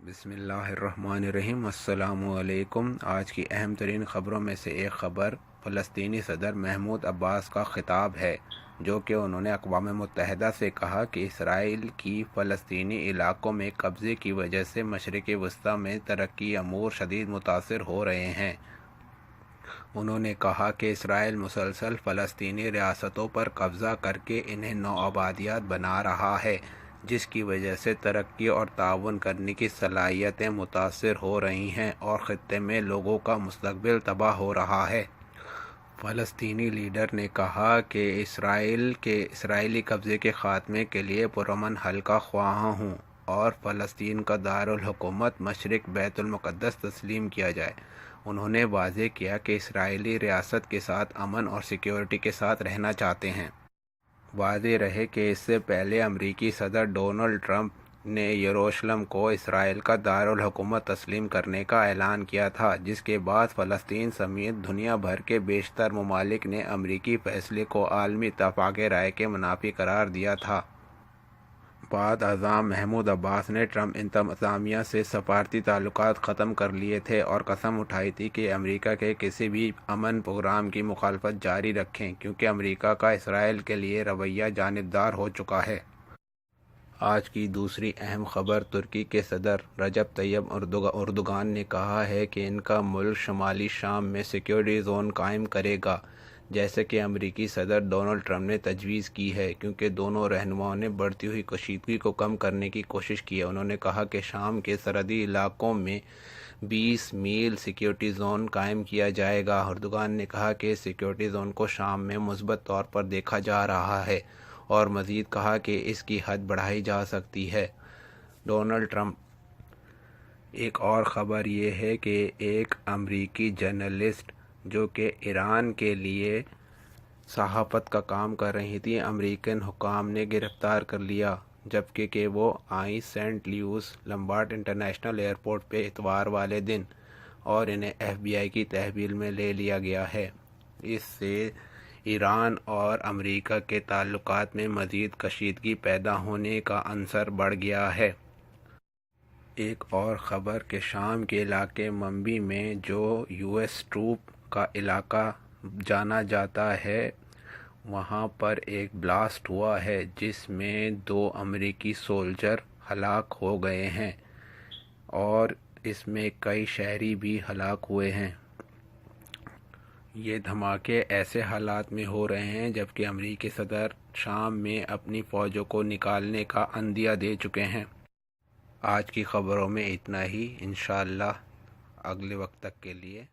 بسم اللہ الرحمن الرحیم۔ السلام علیکم۔ آج کی اہم ترین خبروں میں سے ایک خبر فلسطینی صدر محمود عباس کا خطاب ہے، جو کہ انہوں نے اقوام متحدہ سے کہا کہ اسرائیل کی فلسطینی علاقوں میں قبضے کی وجہ سے مشرق وسطیٰ میں ترقی امور شدید متاثر ہو رہے ہیں۔ انہوں نے کہا کہ اسرائیل مسلسل فلسطینی ریاستوں پر قبضہ کر کے انہیں نوآبادیات بنا رہا ہے، جس کی وجہ سے ترقی اور تعاون کرنے کی صلاحیتیں متاثر ہو رہی ہیں اور خطے میں لوگوں کا مستقبل تباہ ہو رہا ہے۔ فلسطینی لیڈر نے کہا کہ اسرائیلی قبضے کے خاتمے کے لیے پرامن حل کا خواہاں ہوں اور فلسطین کا دارالحکومت مشرق بیت المقدس تسلیم کیا جائے۔ انہوں نے واضح کیا کہ اسرائیلی ریاست کے ساتھ امن اور سیکیورٹی کے ساتھ رہنا چاہتے ہیں۔ واضح رہے کہ اس سے پہلے امریکی صدر ڈونلڈ ٹرمپ نے یروشلم کو اسرائیل کا دارالحکومت تسلیم کرنے کا اعلان کیا تھا، جس کے بعد فلسطین سمیت دنیا بھر کے بیشتر ممالک نے امریکی فیصلے کو عالمی اتفاق رائے کے منافی قرار دیا تھا۔ بعد ازاں محمود عباس نے ٹرمپ انتظامیہ سے سفارتی تعلقات ختم کر لیے تھے اور قسم اٹھائی تھی کہ امریکہ کے کسی بھی امن پروگرام کی مخالفت جاری رکھیں، کیونکہ امریکہ کا اسرائیل کے لیے رویہ جانبدار ہو چکا ہے۔ آج کی دوسری اہم خبر ترکی کے صدر رجب طیب اردوغان نے کہا ہے کہ ان کا ملک شمالی شام میں سیکیورٹی زون قائم کرے گا، جیسے کہ امریکی صدر ڈونلڈ ٹرمپ نے تجویز کی ہے، کیونکہ دونوں رہنماؤں نے بڑھتی ہوئی کشیدگی کو کم کرنے کی کوشش کی ہے۔ انہوں نے کہا کہ شام کے سرحدی علاقوں میں 20 میل سیکیورٹی زون قائم کیا جائے گا۔ اردوغان نے کہا کہ سیکیورٹی زون کو شام میں مثبت طور پر دیکھا جا رہا ہے اور مزید کہا کہ اس کی حد بڑھائی جا سکتی ہے۔ Donald Trump. ایک اور خبر یہ ہے کہ ایک امریکی جرنلسٹ جو کہ ایران کے لیے صحافت کا کام کر رہی تھی، امریکن حکام نے گرفتار کر لیا، جبکہ کہ وہ آئی سینٹ لیوس لمبارڈ انٹرنیشنل ایئرپورٹ پہ اتوار والے دن، اور انہیں FBI کی تحویل میں لے لیا گیا ہے۔ اس سے ایران اور امریکہ کے تعلقات میں مزید کشیدگی پیدا ہونے کا عنصر بڑھ گیا ہے۔ ایک اور خبر کہ شام کے علاقے منبی میں جو US ٹروپ کا علاقہ جانا جاتا ہے، وہاں پر ایک بلاسٹ ہوا ہے جس میں 2 امریکی سولجر ہلاک ہو گئے ہیں اور اس میں کئی شہری بھی ہلاک ہوئے ہیں۔ یہ دھماکے ایسے حالات میں ہو رہے ہیں جبکہ امریکی صدر شام میں اپنی فوجوں کو نکالنے کا عندیہ دے چکے ہیں۔ آج کی خبروں میں اتنا ہی۔ انشاءاللہ اگلے وقت تک کے لیے